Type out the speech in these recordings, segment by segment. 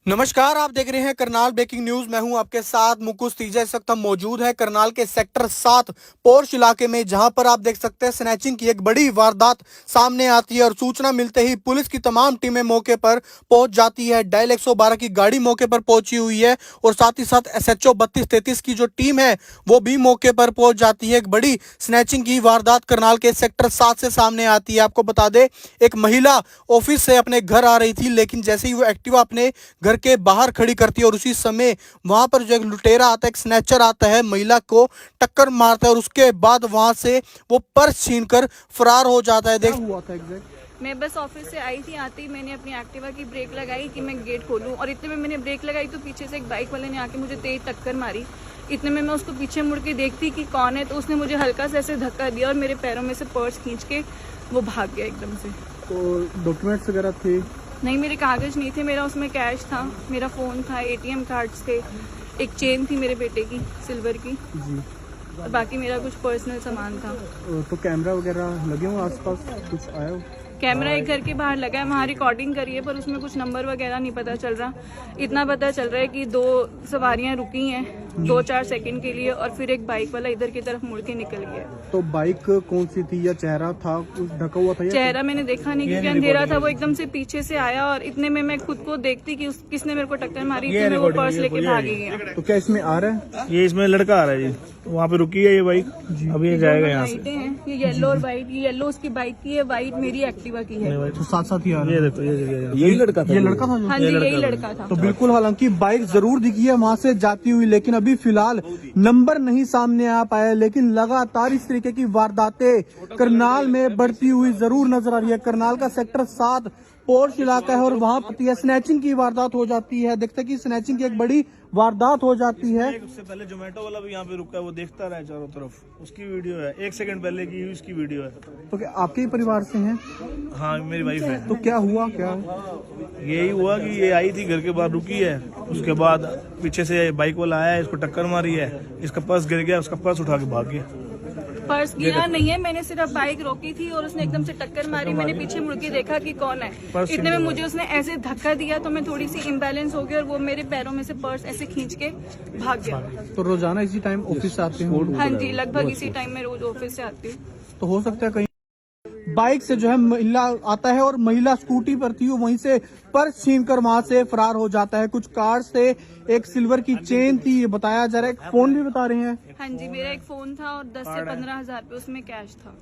नमस्कार, आप देख रहे हैं करनाल ब्रेकिंग न्यूज। मैं हूं आपके साथ मुकुश तीजा। इस वक्त हम मौजूद है करनाल के सेक्टर 7 पोर्श इलाके में, जहां पर आप देख सकते हैं स्नैचिंग की एक बड़ी वारदात सामने आती है और सूचना मिलते ही पुलिस की तमाम टीमें मौके पर पहुंच जाती है। डायल 112 की गाड़ी मौके पर पहुंची हुई है और साथ ही साथ SHO 3233 की जो टीम है वो भी मौके पर पहुंच जाती है। एक बड़ी स्नैचिंग की वारदात करनाल के सेक्टर 7 से सामने आती है। आपको बता दें, एक महिला ऑफिस से अपने घर आ रही थी, लेकिन जैसे ही वो एक्टिवा अपने घर के बाहर खड़ी करती है और उसी समय वहां पर जो एक लुटेरा आता है, एक स्नैचर आता है, महिला को टक्कर मारता है और उसके बाद वहां से वो पर्स छीनकर फरार हो जाता है। देख हुआ था एग्जैक्ट। मैं बस ऑफिस से आई थी, आते ही मैंने अपनी एक्टिवा की ब्रेक लगाई कि मैं गेट खोलूं और इतने में मैंने ब्रेक लगाई तो पीछे से एक बाइक वाले ने आके मुझे तेज टक्कर मारी। इतने में मैं उसको पीछे मुड़ के देखती कि कौन है, तो उसने मुझे हल्का सा ऐसे धक्का दिया और मेरे पैरों में से पर्स खींच के वो भाग गया एकदम से। तो डॉक्यूमेंट्स वगैरह थे? नहीं, मेरे कागज नहीं थे, मेरा उसमें कैश था, मेरा फ़ोन था, ATM कार्ड्स थे, एक चेन थी मेरे बेटे की सिल्वर की जी। और बाकी मेरा कुछ पर्सनल सामान था। तो कैमरा वगैरह लगे हो आसपास? कुछ आया हो? कैमरा एक घर के बाहर लगा है, वहाँ रिकॉर्डिंग करी है पर उसमें कुछ नंबर वगैरह नहीं पता चल रहा। इतना पता चल रहा है कि 2 सवारियां रुकी हैं 2-4 सेकंड के लिए और फिर एक बाइक वाला इधर की तरफ मुड़ के निकल गया। तो बाइक कौन सी थी या चेहरा था कुछ ढका हुआ था या? चेहरा मैंने देखा नहीं क्योंकि अंधेरा था। वो एकदम से पीछे से आया और इतने में मैं खुद को देखती कि किसने मेरे को टक्कर मारी, इतने में वो पर्स लेके भागी गया। तो क्या इसमें आ रहा है? ये इसमें लड़का आ रहा है जी, वहाँ पे रुकी है ये बाइक, अभी ये जाएगा यहाँ से। लाइटें हैं, ये येलो और व्हाइट, ये येलो उसकी बाइक की है, व्हाइट मेरी एक्टिवा की है। तो साथ साथ ही आ रहा ये है। देखो यही लड़का था। ये लड़का था जो? हाँ जी, यही लड़का था। तो बिल्कुल, हालांकि बाइक जरूर दिखी है वहां से जाती हुई, लेकिन अभी फिलहाल नंबर नहीं सामने आ पाया। लेकिन लगातार इस तरीके की वारदातें करनाल में बढ़ती हुई जरूर नजर आ रही है। करनाल का सेक्टर 7 पोर्श इलाका है और वहां पर स्नैचिंग की वारदात हो जाती है। देखते हैं कि स्नैचिंग की एक बड़ी वारदात हो जाती है। उससे पहले जोमेटो वाला भी यहाँ पे रुका है, वो देखता रहा है चारों तरफ, उसकी वीडियो है, 1 सेकंड पहले की उसकी वीडियो है। तो क्या आपके ही परिवार से हैं? हाँ, मेरी वाइफ है। तो क्या हुआ? क्या यही हुआ कि ये आई थी घर के बाहर रुकी है, उसके बाद पीछे से बाइक वाला आया, इसको टक्कर मारी है, इसका पर्स गिर गया, उसका पर्स उठा के भाग गया। पर्स गिरा नहीं है, मैंने सिर्फ बाइक रोकी थी और उसने एकदम से टक्कर मारी। मैंने पीछे मुड़ के देखा कि कौन है, इतने में मुझे उसने ऐसे धक्का दिया तो मैं थोड़ी सी इम्बैलेंस हो गई और वो मेरे पैरों में से पर्स ऐसे खींच के भाग गया। तो रोजाना इसी टाइम ऑफिस से आते हैं? हाँ जी, लगभग इसी टाइम में रोज ऑफिस से आती हूँ। तो हो सकता है कहीं बाइक से जो है महिला आता है और महिला स्कूटी पर थी, वहीं से पर्स छीनकर वहां से फरार हो जाता है। कुछ कार्ड से एक सिल्वर की चेन थी, ये बताया जा रहा है। एक फोन भी बता रहे हैं। हाँ जी, मेरा एक फोन था और 10 से 15 हजार रुपए उसमें कैश था।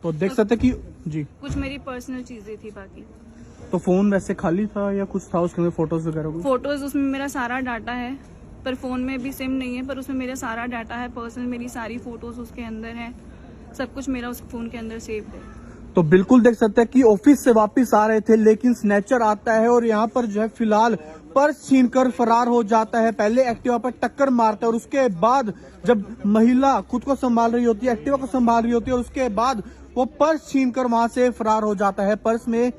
तो देख सकते कि जी कुछ मेरी पर्सनल चीजें थी बाकी। तो फोन वैसे खाली था या कुछ था उसके अंदर? फोटोज वगैरह? फोटोज उसमें मेरा सारा डाटा है, पर फोन में भी सिम नहीं है, पर उसमें मेरा सारा डाटा है पर्सनल, मेरी सारी फोटोज उसके अंदर है, सब कुछ मेरा उस फोन के अंदर सेव है। तो बिल्कुल देख सकते हैं कि ऑफिस से वापस आ रहे थे, लेकिन स्नैचर आता है और यहाँ पर जो है फिलहाल पर्स छीनकर फरार हो जाता है। पहले एक्टिवा पर टक्कर मारता है और उसके बाद जब महिला खुद को संभाल रही होती है, एक्टिवा को संभाल रही होती है, और उसके बाद वो पर्स छीनकर वहां से फरार हो जाता है। पर्स में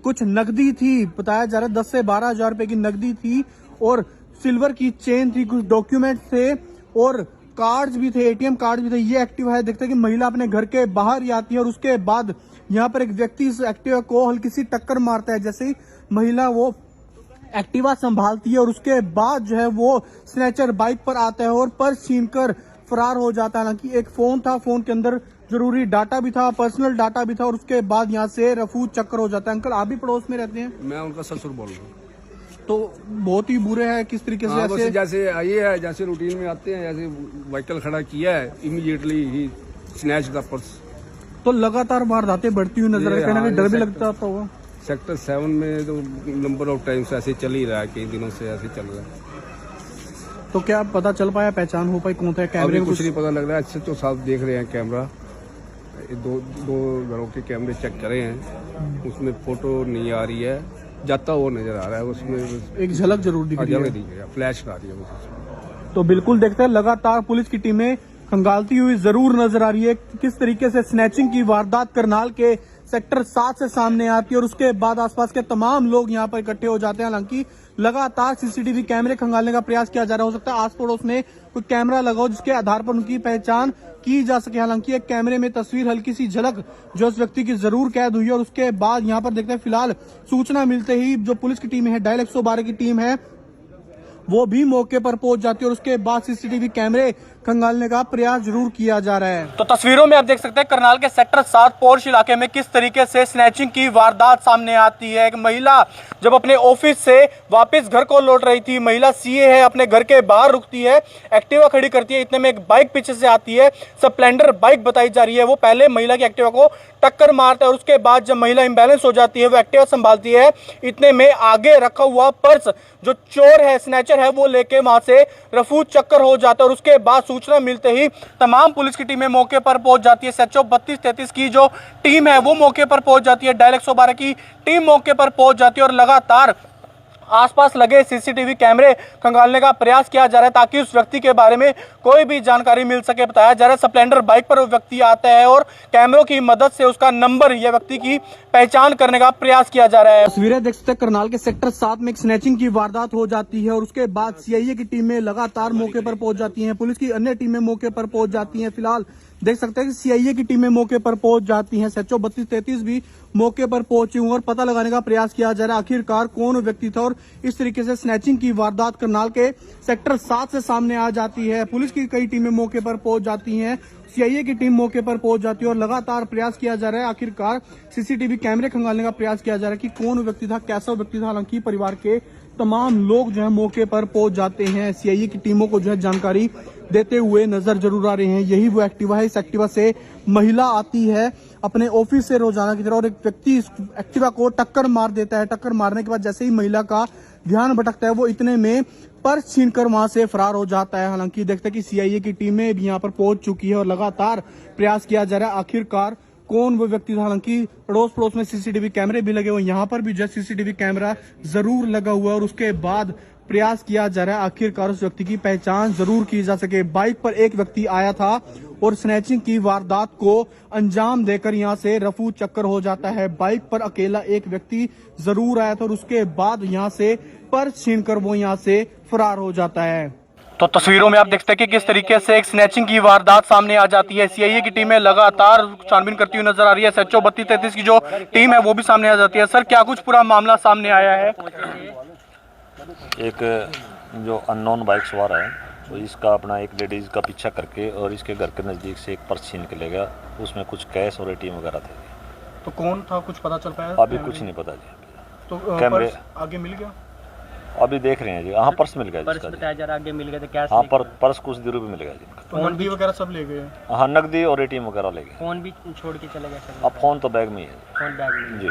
कुछ नकदी थी, बताया जा रहा है 10 से 12 हजार रुपए की नकदी थी और सिल्वर की चेन थी, कुछ डॉक्यूमेंट थे और कार्ड्स भी थे, ATM कार्ड भी थे। ये एक्टिवा है। देखते हैं कि महिला अपने घर के बाहर ही आती है और उसके बाद यहाँ पर एक व्यक्ति इस एक्टिवा को हल्की सी टक्कर मारता है। जैसे ही महिला वो एक्टिवा संभालती है और उसके बाद जो है वो स्नैचर बाइक पर आता है और पर्स छीनकर फरार हो जाता है। हालांकि एक फोन था, फोन के अंदर जरूरी डाटा भी था, पर्सनल डाटा भी था और उसके बाद यहाँ से रफू चक्कर हो जाता है। अंकल, आप भी पड़ोस में रहते हैं? मैं उनका ससुर बोल रहा हूँ। तो बहुत ही बुरे हैं। किस तरीके से? बस जैसे ये है, जैसे रूटीन में आते हैं, जैसे व्हीकल खड़ा किया है, immediately he snatch the purse. तो लगातार वारदातें बढ़ती हुई नजर आ रही है, कहीं डर भी लगता होगा। सेक्टर 7 में तो नंबर ऑफ टाइम्स ऐसे चल ही रहा है, कई दिनों से ऐसे चल रहा है। तो क्या पता चल पाया, पहचान हो पाई कौन था? कैमरे अभी में कुछ नहीं पता लग रहा है, अच्छे तो साफ देख रहे हैं कैमरा, दो घरों के कैमरे चेक करे हैं, उसमें फोटो नहीं आ रही है, जाता वो नजर आ रहा है, उसमें एक झलक जरूर दिख रही है, फ्लैश आ रही है। तो बिल्कुल देखते हैं, लगातार पुलिस की टीमें खंगालती हुई जरूर नजर आ रही है। किस तरीके से स्नैचिंग की वारदात करनाल के सेक्टर 7 से सामने आती है और उसके बाद आसपास के तमाम लोग यहाँ पर इकट्ठे हो जाते हैं। हालांकि लगातार सीसीटीवी कैमरे खंगालने का प्रयास किया जा रहा है। हो सकता है आस पड़ोस में कोई कैमरा लगा हो जिसके आधार पर उनकी पहचान की जा सके। हालांकि एक कैमरे में तस्वीर हल्की सी झलक जो उस व्यक्ति की जरूर कैद हुई है और उसके बाद यहाँ पर देखते हैं फिलहाल सूचना मिलते ही जो पुलिस की टीम है, डायल 112 की टीम है, वो भी मौके पर पहुंच जाती है और उसके बाद सीसीटीवी कैमरे खंगालने का प्रयास जरूर किया जा रहा है। तो तस्वीरों में आप देख सकते हैं करनाल के सेक्टर 7 पोर्श इलाके में किस तरीके से स्नैचिंग की वारदात सामने आती है। एक महिला जब अपने ऑफिस से वापस घर को लौट रही थी, महिला सीए है, अपने घर के बाहर रुकती है, एक्टिवा खड़ी करती है, इतने में एक बाइक पीछे से आती है, स्प्लेंडर बाइक बताई जा रही है। वो पहले महिला की एक्टिवा को टक्कर मारता है और उसके बाद जब महिला इंबैलेंस हो जाती है, वो एक्टिवा संभालती है, इतने में आगे रखा हुआ पर्स जो चोर है, स्नैचर है, वो लेके वहां से रफू चक्कर हो जाता है और उसके बाद सूचना मिलते ही तमाम पुलिस की टीमें मौके पर पहुंच जाती है। SHO 3233 की जो टीम है वो मौके पर पहुंच जाती है, डायल 112 की टीम मौके पर पहुंच जाती है और लगातार आसपास लगे सीसीटीवी कैमरे खंगालने का प्रयास किया जा रहा है ताकि उस व्यक्ति के बारे में कोई भी जानकारी मिल सके। बताया जा रहा है स्प्लेंडर बाइक पर वो व्यक्ति आता है और कैमरों की मदद से उसका नंबर या व्यक्ति की पहचान करने का प्रयास किया जा रहा है। तस्वीरें देख सकते हैं करनाल के सेक्टर 7 में एक स्नैचिंग की वारदात हो जाती है और उसके बाद सीआईए की टीमें लगातार मौके पर पहुंच जाती हैं, पुलिस की अन्य टीमें मौके पर पहुंच जाती हैं। फिलहाल देख सकते हैं कि सीआईए की टीमें मौके पर पहुंच जाती हैं, SHO 3233 भी मौके पर पहुंची हुई और पता लगाने का प्रयास किया जा रहा है आखिरकार कौन व्यक्ति था और इस तरीके से स्नैचिंग की वारदात करनाल के सेक्टर 7 से सामने आ जाती है। पुलिस की कई टीमें मौके पर पहुंच जाती हैं, सीआईए की टीम मौके पर पहुंच जाती है और लगातार प्रयास किया जा रहा है आखिरकार सीसीटीवी कैमरे खंगालने का प्रयास किया जा रहा है कि कौन व्यक्ति था, कैसा व्यक्ति था। हालांकि परिवार के तमाम लोग जो है मौके पर पहुंच जाते हैं, सीआईए की टीमों को जो है जानकारी देते हुए नजर जरूर आ रहे हैं। यही वो एक्टिवा है, इस एक्टिवा से महिला आती है अपने ऑफिस से रोजाना की तरह और एक व्यक्ति इस एक्टिवा को टक्कर मार देता है। टक्कर मारने के बाद जैसे ही महिला का ध्यान भटकता है वो इतने में पर्स छीनकर वहां से फरार हो जाता है। हालांकि देखते हैं कि सीआईए की टीमें भी यहाँ पर पहुंच चुकी है और लगातार प्रयास किया जा रहा है आखिरकार कौन वो व्यक्ति था। हालांकि अड़ोस पड़ोस में सीसीटीवी कैमरे भी लगे हुए, यहाँ पर भी जो है सीसीटीवी कैमरा जरूर लगा हुआ है और उसके बाद प्रयास किया जा रहा है आखिरकार उस व्यक्ति की पहचान जरूर की जा सके। बाइक पर एक व्यक्ति आया था और स्नैचिंग की वारदात को अंजाम देकर यहां से रफू चक्कर हो जाता है। बाइक पर अकेला एक व्यक्ति जरूर आया था और उसके बाद यहां से पर्स छीनकर वो यहां से फरार हो जाता है। तो तस्वीरों में आप देखते हैं कि किस तरीके से एक स्नैचिंग की वारदात सामने आ जाती है। सीआईए की टीमें लगातार छानबीन करती हुई नजर आ रही है, SHO 3233 की जो टीम है वो भी सामने आ जाती है। सर, क्या कुछ पूरा मामला सामने आया है? एक जो अननोन बाइक सवार है तो इसका अपना एक लेडीज़ का पीछा करके और इसके घर के नज़दीक से एक पर्स छीन के ले गया। उसमें कुछ कैश और ATM वगैरह थे। तो कौन था, कुछ पता चल पाया? अभी कुछ नहीं पता जी। तो कैमरे आगे मिल गया? अभी देख रहे हैं जी। हाँ, पर्स मिल गया पर्स जिसका बताया जा रहा आगे मिल गया, तो क्या हाँ, पर्स कुछ देर में मिल गया जी। तो नकदी वगैरह सब ले गए? हाँ, नकदी और ATM वगैरह ले गए। फोन भी छोड़ के चले गए सर? अब फोन तो बैग में ही है फोन बैग में जी।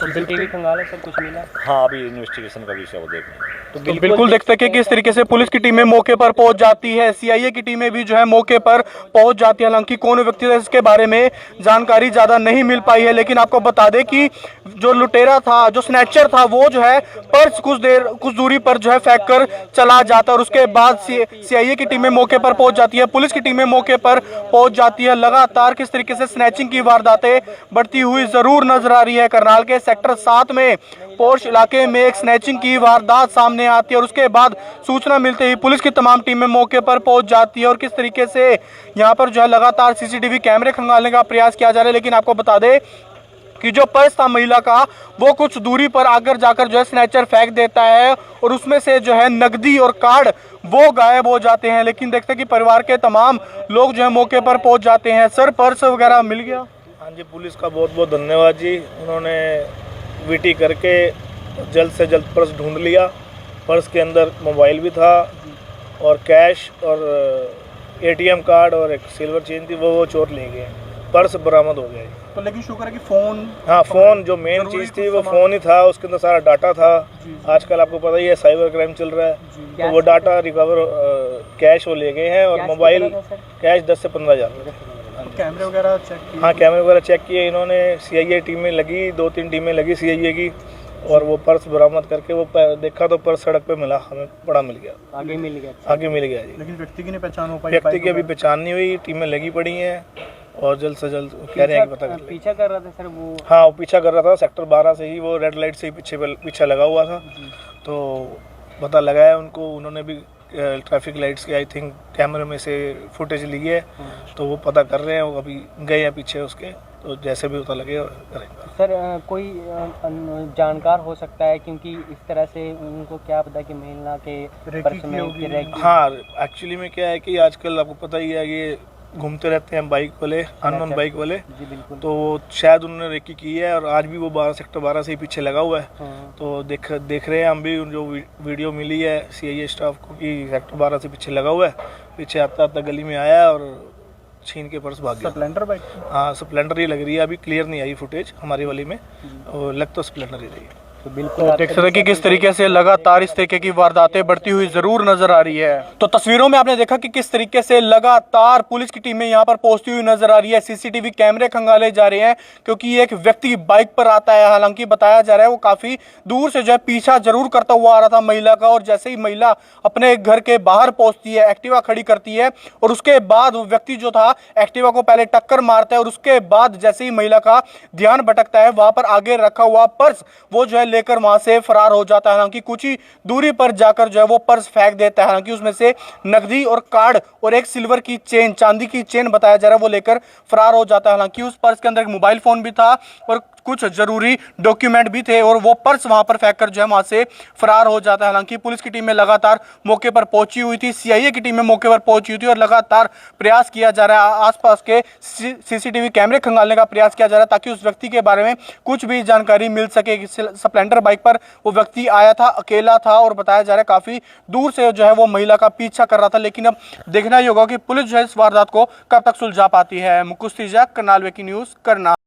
CCTV खंगाला सर, कुछ मिला? हाँ, अभी इन्वेस्टिगेशन का विषय वो देख रहे हैं। तो बिल्कुल देख सकते हैं कि किस तरीके से पुलिस की टीमें मौके पर पहुंच जाती है, सीआईए की टीमें भी जो है मौके पर पहुंच जाती है। हालांकि कौन व्यक्ति है इसके बारे में जानकारी ज्यादा नहीं मिल पाई है, लेकिन आपको बता दें कि जो लुटेरा था, जो स्नैचर था, वो जो है पर्स कुछ दूरी पर जो है फेंक कर चला जाता है और उसके बाद सीआईए की टीमें मौके पर पहुंच जाती है, पुलिस की टीमें मौके पर पहुंच जाती है। लगातार किस तरीके से स्नैचिंग की वारदातें बढ़ती हुई जरूर नजर आ रही है। करनाल के सेक्टर 7 में पोर्श इलाके में एक स्नैचिंग की वारदात सामने आती है और उसके बाद सूचना मिलते ही पुलिस की तमाम टीमें मौके पर पहुंच जाती है और किस तरीके से यहां पर जो है लगातार सीसीटीवी कैमरे खंगालने का प्रयास किया जा रहा है। लेकिन आपको बता दें कि जो पर्स था महिला का, वो कुछ दूरी पर आकर जाकर जो है स्नैचर फेंक देता है और उसमें से जो है नकदी और कार्ड वो गायब हो जाते हैं। लेकिन देखते हैं कि परिवार के तमाम लोग जो है मौके पर पहुंच जाते हैं। सर, पर्स वगैरह मिल गया? हाँ जी, पुलिस का बहुत बहुत धन्यवाद जी। उन्होंने VT करके जल्द से जल्द पर्स ढूंढ लिया। पर्स के अंदर मोबाइल भी था और कैश और ATM कार्ड और एक सिल्वर चेन थी, वो चोर ले गए। पर्स बरामद हो गया। तो लेकिन शुक्र है कि फोन, हाँ, फ़ोन जो मेन चीज़ थी वो फ़ोन ही था, उसके अंदर सारा डाटा था। आजकल आपको पता ही है साइबर क्राइम चल रहा है, तो वो डाटा रिकवर, कैश वो ले गए हैं और मोबाइल कैश 10 से 15 हज़ार। कैमरे वगैरह चेक किए? हाँ, कैमरे वगैरह चेक किए इन्होंने। सीआईए टीमें लगी, 2-3 टीमें लगी सीआईए की और वो पर्स बरामद करके वो देखा तो पर्स सड़क पे मिला, हमें पड़ा मिल गया, आगे मिल गया। आगे मिल गया जी। लेकिन व्यक्ति की नहीं पहचान हो पाई? व्यक्ति की अभी पहचान नहीं हुई, टीमें लगी पड़ी हैं और जल्द से जल्द कह रहे हैं कि पता कर लें। पीछा कर रहा था सर वो? हाँ, वो पीछा कर रहा था सेक्टर 12 से ही, वो रेड लाइट से ही पीछे लगा हुआ था। तो पता लगा है उनको, उन्होंने भी ट्रैफिक लाइट्स के आई थिंक कैमरे में से फुटेज ली है, तो वो पता कर रहे हैं, वो अभी गए हैं पीछे उसके, तो जैसे भी पता लगे करेंगे। सर कोई जानकार हो सकता है, क्योंकि इस तरह से उनको क्या पता कि महिला के पर्स में रैकी। हाँ, एक्चुअली में क्या है कि आजकल आपको पता ही है, ये घूमते रहते हैं बाइक वाले, अननोन बाइक वाले। जी बिल्कुल। तो शायद उन्होंने रेकी की है, और आज भी वो सेक्टर 12 से ही पीछे लगा हुआ है। तो देख रहे हैं हम भी, जो वीडियो मिली है CIA स्टाफ को कि सेक्टर 12 से पीछे लगा हुआ है, पीछे आता गली में आया और छीन के पर्स भाग गया। Splendor bike? हाँ, स्प्लेंडर ही लग रही है, अभी क्लियर नहीं आई फुटेज हमारी वाली में, और लग तो स्प्लेंडर ही रही है। तो बिल्कुल देख सकते हैं कि किस तरीके से लगातार इस तरीके की वारदातें बढ़ती हुई जरूर नजर आ रही है। तो तस्वीरों में आपने देखा कि किस तरीके से लगातार पुलिस की टीमें यहाँ पर पहुंचती हुई नजर आ रही है। CCTV कैमरे खंगाले जा रहे हैं, क्योंकि एक व्यक्ति बाइक पर आता है। हालांकि बताया जा रहा है वो काफी दूर से जो है पीछा जरूर करता हुआ आ रहा था महिला का, और जैसे ही महिला अपने घर के बाहर पहुंचती है, एक्टिवा खड़ी करती है, और उसके बाद वो व्यक्ति जो था एक्टिवा को पहले टक्कर मारता है, और उसके बाद जैसे ही महिला का ध्यान भटकता है, वहां पर आगे रखा हुआ पर्स वो जो है लेकर वहां से फरार हो जाता है। हालांकि कुछ ही दूरी पर जाकर जो है वो पर्स फेंक देता है। हालांकि उसमें से नकदी और कार्ड और एक सिल्वर की चेन, चांदी की चेन बताया जा रहा है, वो लेकर फरार हो जाता है। हालांकि उस पर्स के अंदर एक मोबाइल फोन भी था और कुछ जरूरी डॉक्यूमेंट भी थे, और वो पर्स वहां पर फेंक कर जो है वहां से फरार हो जाता है। हालांकि पुलिस की टीमें लगातार मौके पर पहुंची हुई थी, CIA की टीमें मौके पर पहुंची हुई थी, और लगातार प्रयास किया जा रहा है, आसपास के CCTV कैमरे खंगालने का प्रयास किया जा रहा है, ताकि उस व्यक्ति के बारे में कुछ भी जानकारी मिल सके। स्प्लेंडर बाइक पर वो व्यक्ति आया था, अकेला था, और बताया जा रहा है काफी दूर से जो है वो महिला का पीछा कर रहा था। लेकिन अब देखना ही होगा कि पुलिस जो है इस वारदात को कब तक सुलझा पाती है। मुकुश तिलक, करनाल वेकी न्यूज, करनाल।